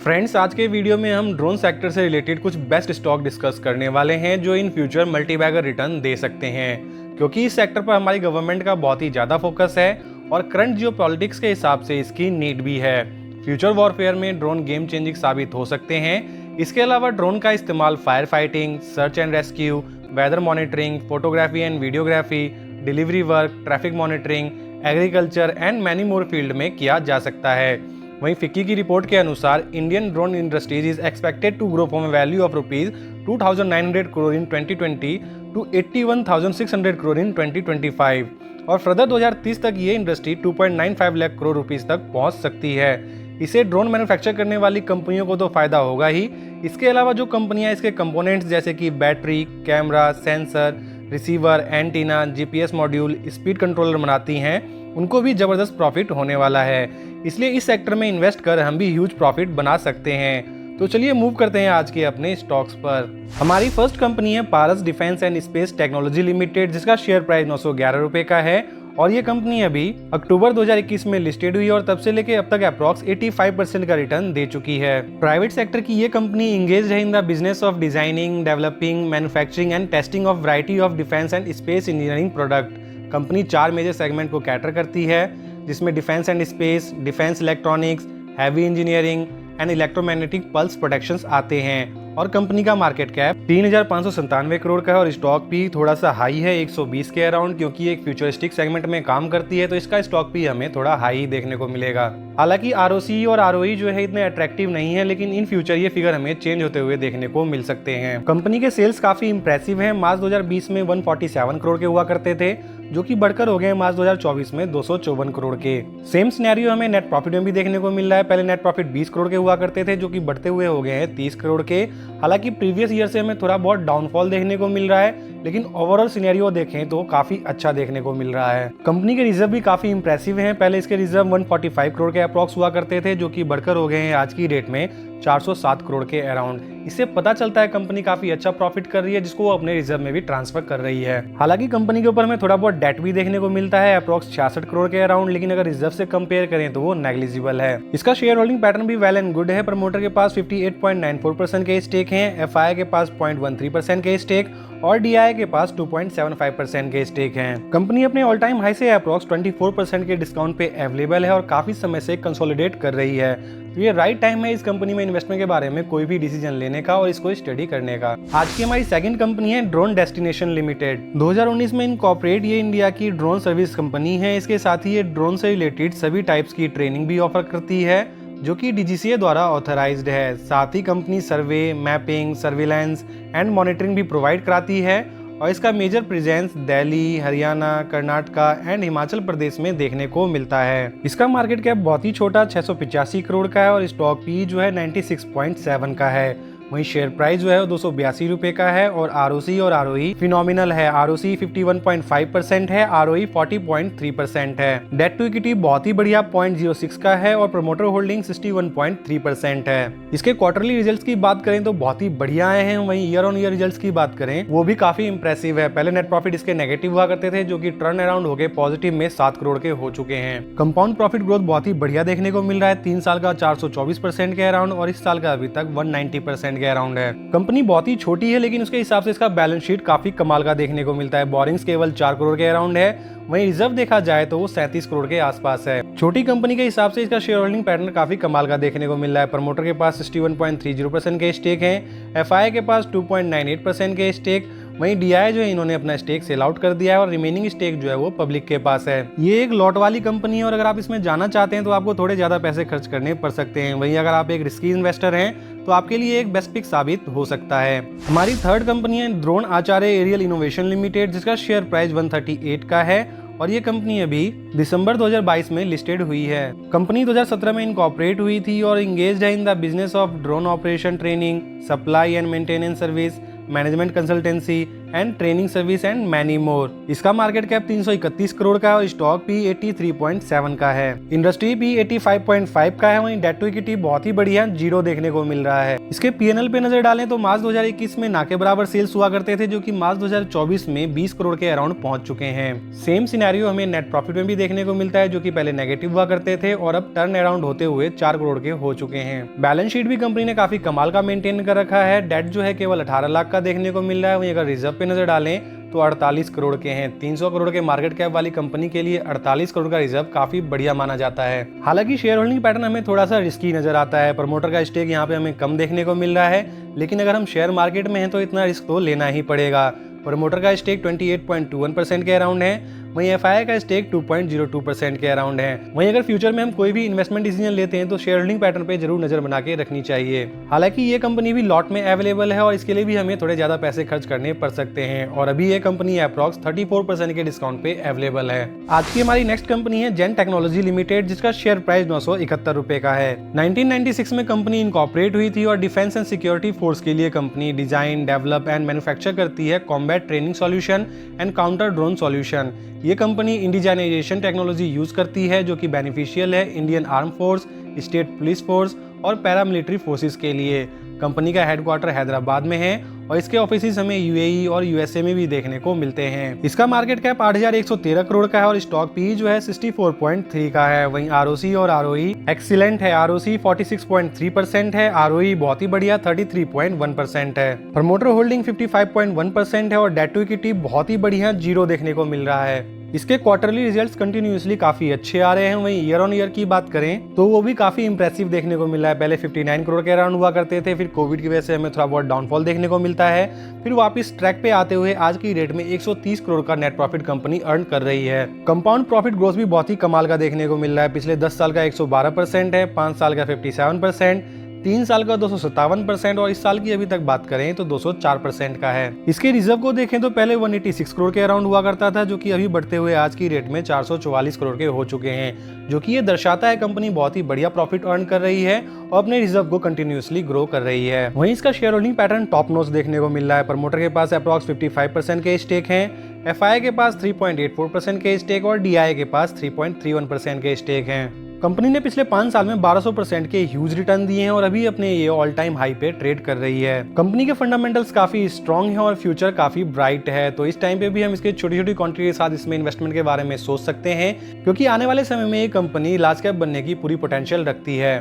Friends, आज के video में हम ड्रोन सेक्टर से रिलेटेड कुछ बेस्ट स्टॉक डिस्कस करने वाले हैं जो इन फ्यूचर मल्टीबैगर रिटर्न दे सकते हैं, क्योंकि इस सेक्टर पर हमारी गवर्नमेंट का बहुत ही ज़्यादा फोकस है और करंट जियो पॉलिटिक्स के हिसाब से इसकी नीड भी है। फ्यूचर वॉरफेयर में ड्रोन गेम चेंजिंग साबित हो सकते हैं। इसके अलावा ड्रोन का इस्तेमाल fire fighting, search and rescue, weather monitoring, photography and videography, delivery work, traffic monitoring, agriculture and many more field में किया जा सकता है। वहीं फिक्की की रिपोर्ट के अनुसार Indian drone industries is expected to grow from a value of rupees 2,900 crore in 2020 to 81,600 crore in 2025 और फर्दर 2030 तक ये इंडस्ट्री 2.95 लाख करोड़ रुपीस तक पहुंच सकती है। इसे ड्रोन मैन्युफैक्चर करने वाली कंपनियों को तो फायदा होगा ही, इसके अलावा जो कंपनियां इसके कंपोनेंट्स जैसे कि battery, camera, sensor, receiver, antenna, GPS module, speed controller बनाती हैं, उनको भी जबरदस्त प्रॉफिट होने वाला है। इसलिए इस सेक्टर में इन्वेस्ट कर हम भी ह्यूज प्रॉफिट बना सकते हैं। तो चलिए मूव करते हैं आज के अपने स्टॉक्स पर। हमारी फर्स्ट कंपनी है Paras Defence and Space Technology Limited, जिसका शेयर प्राइस 911 रुपए का है और ये कंपनी अभी अक्टूबर 2021 में लिस्टेड हुई और तब से लेके अब तक अप्रॉक्स 85% का रिटर्न दे चुकी है। प्राइवेट सेक्टर की ये कंपनी इंगेज है in the business of designing, developing, manufacturing and testing of variety of defence and space engineering product. Company 4 major segment को कैटर करती है, जिसमें defence and space, defence electronics, heavy engineering and electromagnetic pulse protections आते हैं और company का market cap 3,597 crore का है और स्टॉक भी थोड़ा सा हाई है 120 के अराउंड, क्योंकि ये एक फ्यूचरिस्टिक सेगमेंट में काम करती है तो इसका स्टॉक भी हमें थोड़ा हाई देखने को मिलेगा। हालांकि आरओसी और आरओई जो है इतने अट्रैक्टिव नहीं है, लेकिन इन फ्यूचर ये फिगर हमें चेंज होते हुए देखने को मिल सकते हैं। कंपनी के सेल्स काफी इंप्रेसिव हैं। मार्च 2020 में 147 करोड़ के हुआ करते थे, जो कि बढ़कर हो गए मार्च 2024 में 254 करोड़ के। सेम सिनेरियो हमें नेट प्रॉफिट में भी देखने को मिल रहा है। पहले नेट प्रॉफिट 20 करोड़ के हुआ करते थे, जो कि बढ़ते हुए हो गए हैं 30 करोड़ के। हालांकि प्रीवियस ईयर से हमें थोड़ा बहुत डाउनफॉल देखने को मिल रहा है, लेकिन ओवरऑल सिनेरियो देखें तो काफी अच्छा देखने को मिल रहा है। कंपनी के रिजर्व भी काफी इंप्रेसिव हैं। पहले इसके रिजर्व 145 करोड़ के अप्रॉक्स हुआ करते थे, जो कि बढ़कर हो गए हैं आज की डेट में 407 करोड़ के अराउंड। इससे पता चलता है कंपनी काफी अच्छा प्रॉफिट कर रही है, जिसको वो अपने रिजर्व में भी ट्रांसफर कर रही है। हालांकि कंपनी के ऊपर हमें थोड़ा बहुत डेट भी देखने को मिलता है अप्रॉक्स 66 करोड़ के अराउंड, लेकिन अगर रिजर्व से कंपेयर करें तो वो नेग्लिजिबल है। इसका शेयर होल्डिंग पैटर्न भी वेल एंड गुड है। प्रमोटर के पास 58.94% के स्टेक हैं, एफआई के पास 0.13% के स्टेक और डीआई के पास 2.75% के स्टेक हैं। कंपनी अपने ऑल टाइम हाई से अप्रॉक्स 24% के डिस्काउंट पे अवेलेबल है और काफी समय से कंसोलिडेट कर रही है। तो ये राइट टाइम है इस कंपनी में इन्वेस्टमेंट के बारे में कोई भी डिसीजन लेने का और इसको स्टडी करने का। आज की हमारी सेकंड कंपनी है ड्रोन डेस्टिनेशन लिमिटेड। 2019 में इनकॉर्पोरेट ये इंडिया की ड्रोन सर्विस कंपनी है। इसके साथ ही ये ड्रोन से रिलेटेड सभी टाइप्स की ट्रेनिंग भी ऑफर करती है, जो कि डीजीसीए द्वारा ऑथराइज्ड है। साथ ही company survey, mapping, surveillance and monitoring भी प्रोवाइड कराती है और इसका major presence Delhi, Haryana, Karnataka and Himachal Pradesh में देखने को मिलता है। इसका मार्केट कैप बहुत ही छोटा 685 करोड़ का है और स्टॉक पी जो है 96.7 का है। वहीं शेयर प्राइस जो है 282 रुपए का है और आरओसी और आरओई फिनोमिनल है। आरओसी 51.5% है, आरओई 40.3% है। डेट टू इक्विटी बहुत ही बढ़िया 0.06 का है और प्रमोटर होल्डिंग 61.3% है। इसके क्वार्टरली रिजल्ट्स की बात करें तो बहुत ही बढ़िया आए हैं। वहीं ईयर ऑन ईयर रिजल्ट्स की बात करें वो भी काफी इंप्रेसिव है। पहले नेट प्रॉफिट इसके नेगेटिव हुआ करते थे, जो कि टर्न अराउंड हो गए पॉजिटिव में 7 करोड़ के हो चुके हैं। कंपाउंड प्रॉफिट ग्रोथ बहुत ही बढ़िया देखने को मिल रहा है। 3 साल का 424% के अराउंड और इस साल का अभी तक 190% के अराउंड है। कंपनी बहुत ही छोटी है, लेकिन उसके हिसाब से इसका बैलेंस शीट काफी कमाल का देखने को मिलता है। बोरिंग्स केवल 4 करोड़ के अराउंड है। वहीं रिजर्व देखा जाए तो वो 37 करोड़ के आसपास है। छोटी कंपनी के हिसाब से इसका शेयर होल्डिंग पैटर्न काफी कमाल का देखने को मिल रहा है। प्रमोटर के पास 61.30% के स्टेक हैं, एफआई के पास 2.98% के स्टेक। वहीं डीआई जो है इन्होंने अपना स्टेक सेल आउट कर दिया है और रिमेनिंग स्टेक जो है वो पब्लिक के पास है। ये एक लॉट वाली कंपनी है और अगर आप इसमें जाना चाहते हैं तो आपको थोड़े ज्यादा पैसे खर्च करने पड़ सकते हैं। वहीं अगर आप एक रिस्की इन्वेस्टर हैं तो आपके लिए एक बेस्ट पिक साबित हो सकता है। हमारी थर्ड कंपनी है ड्रोन आचार्य एरियल इनोवेशन लिमिटेड, जिसका शेयर प्राइस 138 का है और ये कंपनी अभी दिसंबर 2022 में लिस्टेड हुई है। कंपनी 2017 में इनकॉर्पोरेट हुई थी और इंगेज्ड है in the business of drone operation training, supply and maintenance service, management consultancy and training service and many मोर। इसका मार्केट कैप 331 करोड़ का है और स्टॉक पी 83.7 का है। इंडस्ट्री पी 85.5 का है। वहीं डेट टू इक्विटी बहुत ही बढ़िया 0 देखने को मिल रहा है। इसके पीएनएल पे नजर डालें तो मार्च 2021 में ना के बराबर सेल्स हुआ करते थे, जो कि मार्च 2024 में 20 करोड़ के अराउंड पहुंच चुके हैं। सेम सिनेरियो हमें नेट प्रॉफिट में भी देखने को मिलता है, जो कि पहले नेगेटिव हुआ करते थे और अब टर्न अराउंड होते हुए 4 करोड़ के हो चुके हैं। बैलेंस शीट भी कंपनी ने काफी कमाल का मेंटेन कर रखा है। डेट जो है केवल 18 लाख का देखने को मिल रहा है। वहीं अगर रिजर्व पे नजर डालें तो 48 करोड़ के हैं। 300 करोड़ के मार्केट कैप वाली कंपनी के लिए 48 करोड़ का रिजर्व काफी बढ़िया माना जाता है। हालांकि शेयर होल्डिंग पैटर्न हमें थोड़ा सा रिस्की नजर आता है। प्रमोटर का स्टेक यहाँ पे हमें कम देखने को मिल रहा है, लेकिन अगर हम शेयर मार्केट में हैं तो इतना रिस्क तो लेना ही पड़ेगा। प्रमोटर का स्टेक 28.21% के अराउंड है। वहीं एफआईआई का स्टेक 2.02% के अराउंड है। वहीं अगर फ्यूचर में हम कोई भी इन्वेस्टमेंट डिसीजन लेते हैं तो शेयर होल्डिंग पैटर्न पे जरूर नजर बना के रखनी चाहिए। हालांकि ये कंपनी भी लॉट में अवेलेबल है और इसके लिए भी हमें थोड़े ज्यादा पैसे खर्च करने पड़ सकते हैं और अभी ये कंपनी अप्रॉक्स 34% के डिस्काउंट पे अवेलेबल है। आज की हमारी नेक्स्ट कंपनी है जेन टेक्नोलॉजी लिमिटेड, जिसका शेयर प्राइस 971 रुपए का है। 1996 में कंपनी इनकॉर्पोरेट हुई थी और डिफेंस एंड सिक्योरिटी फोर्स के लिए company design, develop and manufacture करती है combat training solution and counter drone solution. ये कंपनी इंडिजाइनाइजेशन टेक्नोलॉजी यूज करती है, जो कि बेनिफिशियल है Indian arm force, state police force और पैरामिलिट्री फोर्सेस के लिए। कंपनी का हेडक्वार्टर हैदराबाद में है और इसके ऑफिस हमें यूएई और यूएसए में भी देखने को मिलते हैं। इसका मार्केट कैप 8113 करोड़ का है और स्टॉक पी जो है 64.3 का है। वहीं आरओसी और आरओई एक्सीलेंट है। आरओसी 46.3% है, आरओई बहुत ही बढ़िया 33.1% है। प्रमोटर होल्डिंग 55.1% है और डेट टू इक्विटी बहुत ही बढ़िया 0 देखने को मिल रहा है। इसके क्वार्टरली रिजल्ट्स कंटिन्यूअसली काफी अच्छे आ रहे हैं। वहीं ईयर ऑन ईयर की बात करें तो वो भी काफी इंप्रेसिव देखने को मिल रहा है। पहले 59 करोड़ के अराउंड हुआ करते थे, फिर कोविड की वजह से हमें थोड़ा बहुत डाउनफॉल देखने को मिलता है, फिर वापस ट्रैक पे आते हुए आज की डेट में 130 करोड़ का नेट प्रॉफिट कंपनी अर्न कर रही है। कंपाउंड प्रॉफिट ग्रोथ भी बहुत ही कमाल का देखने को मिल रहा है। पिछले 10 साल का 112% है, 5 साल का 57%, 3 साल का 257% और इस साल की अभी तक बात करें तो 204% का है। इसके रिजर्व को देखें तो पहले 186 करोड़ के अराउंड हुआ करता था, जो कि अभी बढ़ते हुए आज की रेट में 444 करोड़ के हो चुके हैं, जो कि ये दर्शाता है कंपनी बहुत ही बढ़िया प्रॉफिट अर्न कर रही है और अपने रिजर्व को कंटिन्यूअसली ग्रो कर रही है। वहीं इसका share holding pattern top notch देखने को मिल रहा है। प्रमोटर के पास अप्रॉक्स 55% के स्टेक हैं, एफआईआई के पास 3.84% के स्टेक और डीआई के पास 3.31% के स्टेक हैं। कंपनी ने पिछले 5 साल में 1200% के ह्यूज रिटर्न दिए हैं और अभी अपने ये ऑल टाइम हाई पे ट्रेड कर रही है। कंपनी के फंडामेंटल्स काफी स्ट्रॉन्ग हैं और फ्यूचर काफी ब्राइट है, तो इस टाइम पे भी हम इसके छोटी छोटी क्वांटिटी के साथ इसमें इन्वेस्टमेंट के बारे में सोच सकते हैं, क्योंकि आने वाले समय में ये कंपनी लार्ज कैप बनने की पूरी पोटेंशियल रखती है।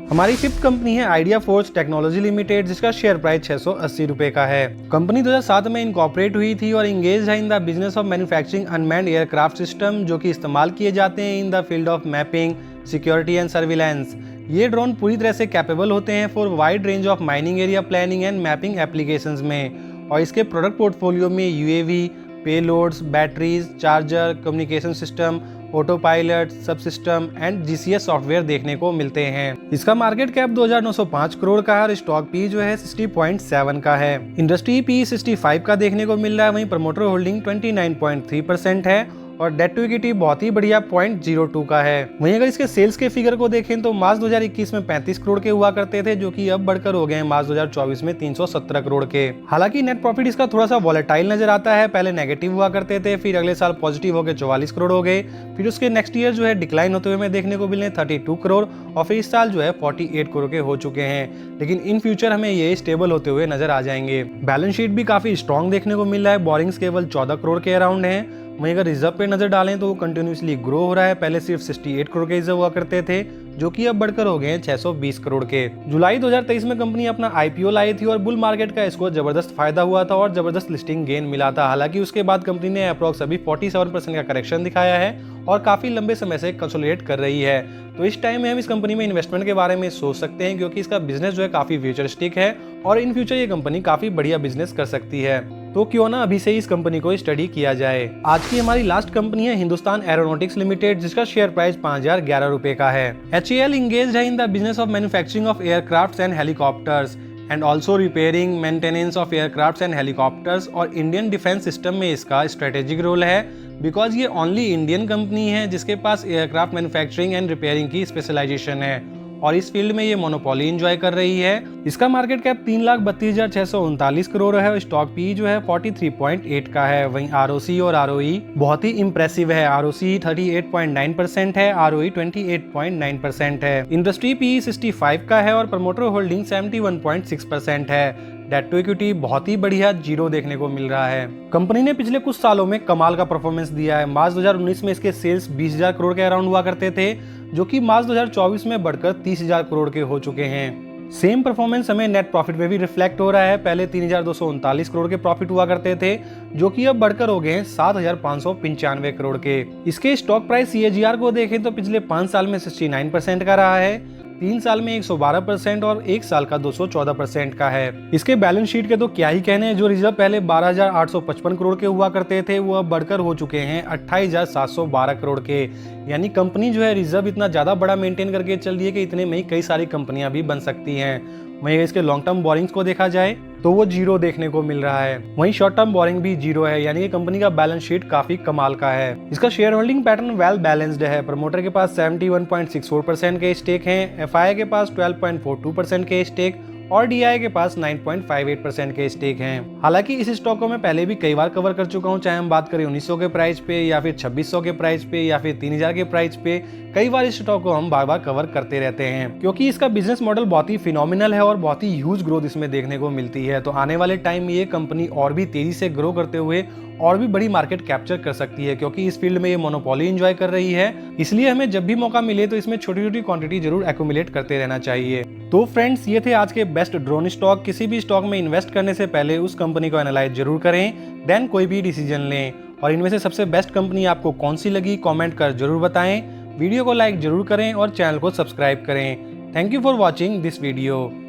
हमारी 5th कंपनी है आइडिया फोर्स टेक्नोलॉजी लिमिटेड, जिसका शेयर प्राइस 680 रुपए का है। कंपनी 2007 में इनकॉर्पोरेट हुई थी और इंगेज है in the business of manufacturing unmanned aircraft system, जो कि इस्तेमाल किए जाते हैं in the field of mapping, security and surveillance. ये ड्रोन पूरी तरह से कैपेबल होते हैं for wide range of mining area planning and mapping applications में, और इसके प्रोडक्ट पोर्टफोलियो में UAV, payloads, batteries, charger, communication system, auto pilot, सब सिस्टम एंड जीसीएस सॉफ्टवेयर देखने को मिलते हैं। इसका मार्केट कैप 2905 करोड़ का है और स्टॉक पी जो है 60.7 का है। इंडस्ट्री पी 65 का देखने को मिल रहा है। वहीं प्रमोटर होल्डिंग 29.3% है और डेट टू इक्विटी बहुत ही बढ़िया 0.02 का है। वहीं अगर इसके सेल्स के फिगर को देखें तो मार्च 2021 में 35 करोड़ के हुआ करते थे, जो कि अब बढ़कर हो गए हैं मार्च 2024 में 317 करोड़ के। हालांकि नेट प्रॉफिट इसका थोड़ा सा वॉलेटाइल नजर आता है। पहले नेगेटिव हुआ करते थे, फिर अगले साल पॉजिटिव हो गए 44 करोड़ हो गए, फिर उसके नेक्स्ट ईयर जो है डिक्लाइन होते हुए हमें देखने को मिले 32 करोड़ और फिर इस साल जो है 48 करोड़ के हो चुके हैं। लेकिन इन फ्यूचर हमें ये स्टेबल होते हुए नजर आ जाएंगे। बैलेंस शीट भी काफी स्ट्रॉन्ग देखने को मिल रहा है। बोरिंग्स केवल 14 करोड़ के अराउंड है। वहीं अगर रिजर्व पे नजर डालें तो वो कंटिन्यूसली ग्रो हो रहा है। पहले सिर्फ 68 करोड़ के रिजर्व हुआ करते थे, जो कि अब बढ़कर हो गए हैं 620 करोड़ के। जुलाई 2023 में कंपनी अपना आईपीओ लाई थी और बुल मार्केट का इसको जबरदस्त फायदा हुआ था और जबरदस्त लिस्टिंग गेन मिला था। हालांकि उसके बाद कंपनी ने अप्रॉक्स अभी 47% का करेक्शन दिखाया है और काफी लंबे समय से कंसोलिडेट कर रही है। तो इस टाइम में हम इस कंपनी में इन्वेस्टमेंट के बारे में सोच सकते हैं, क्योंकि इसका बिजनेस जो है काफी फ्यूचरिस्टिक है और इन फ्यूचर ये कंपनी काफी बढ़िया बिजनेस कर सकती है। तो क्यों ना अभी से ही इस कंपनी को स्टडी किया जाए। आज की हमारी लास्ट कंपनी है हिंदुस्तान एरोनॉटिक्स लिमिटेड, जिसका शेयर प्राइस 5011 रुपए का है। HAL इंगेज है in the business of manufacturing of aircrafts and helicopters and also repairing maintenance of aircrafts and helicopters, और इंडियन डिफेंस सिस्टम में इसका स्ट्रेटेजिक रोल है, बिकॉज ये ओनली इंडियन कंपनी है जिसके पास एयरक्राफ्ट मैन्युफैक्चरिंग एंड रिपेयरिंग की specialisation है। और इस फील्ड में ये मोनोपोली एंजॉय कर रही है। इसका मार्केट कैप 3,32,639 करोड़ है और स्टॉक पी जो है 43.8 का है। वहीं आरओसी और आरओई बहुत ही इंप्रेसिव है। आरओसी 38.9% है, आरओई 28.9% है। इंडस्ट्री पी 65 का है और प्रमोटर होल्डिंग 71.6% है। डेट टू इक्विटी बहुत ही बढ़िया 0 देखने को मिल रहा है। कंपनी ने पिछले कुछ सालों में कमाल का परफॉर्मेंस दिया है। मार्च 2019 में इसके सेल्स 20,000 करोड़ के अराउंड हुआ करते थे, जो कि मार्च 2024 में बढ़कर 30,000 करोड़ के हो चुके हैं। सेम परफॉर्मेंस हमें नेट प्रॉफिट में भी रिफ्लेक्ट हो रहा है। पहले 3,239 करोड़ के प्रॉफिट हुआ करते थे, जो कि अब बढ़कर हो गए हैं 7,595 करोड़ के। इसके स्टॉक प्राइस CAGR को देखें तो पिछले 5 साल में 69% का रहा है, 3 साल में 112% और 1 साल का 214% का है। इसके बैलेंस शीट के तो क्या ही कहने, जो रिजर्व पहले 12,855 करोड़ के हुआ करते थे वो अब बढ़कर हो चुके हैं 28,712 करोड़ के। यानी कंपनी जो है रिजर्व इतना ज्यादा बड़ा मेंटेन करके चल रही है कि इतने में ही कई सारी कंपनियां भी बन सकती हैं। वहीं इसके लॉन्ग टर्म बोरिंग्स को देखा जाए तो वो 0 देखने को मिल रहा है। वहीं शॉर्ट टर्म बोरिंग भी 0 है, यानी कि कंपनी का बैलेंस शीट काफी कमाल का है। इसका share holding pattern well balanced है। प्रमोटर के पास 71.64% के स्टेक हैं, एफआई के पास 12.42% के स्टेक और डीआई के पास 9.58% के स्टेक हैं। हालांकि इस स्टॉक को मैं पहले भी कई बार कवर कर चुका हूं, चाहे हम बात करें 1900 के प्राइस पे या फिर 2600 के प्राइस पे या फिर 3000 के प्राइस पे। कई बार इस स्टॉक को हम बार बार कवर करते रहते हैं, क्योंकि इसका बिजनेस मॉडल बहुत ही फिनोमिनल है और बहुत ही ह्यूज ग्रोथ इसमें देखने को मिलती है। तो आने वाले टाइम में ये कंपनी और भी तेजी से ग्रो करते हुए और भी बड़ी मार्केट कैप्चर कर सकती है, क्योंकि इस फील्ड में ये मोनोपोली एंजॉय कर रही है। इसलिए हमें जब भी मौका मिले तो इसमें छोटी छोटी क्वांटिटी जरूर एक्यूमुलेट करते रहना चाहिए। तो फ्रेंड्स, ये थे आज के बेस्ट ड्रोन स्टॉक। किसी भी स्टॉक में इन्वेस्ट करने से पहले उस कंपनी को एनालाइज जरूर करें, देन कोई भी डिसीजन लें। और इनमें से सबसे बेस्ट कंपनी आपको कौन सी लगी कमेंट कर जरूर बताएं। वीडियो को लाइक जरूर करें और चैनल को सब्सक्राइब करें। Thank you for watching this video.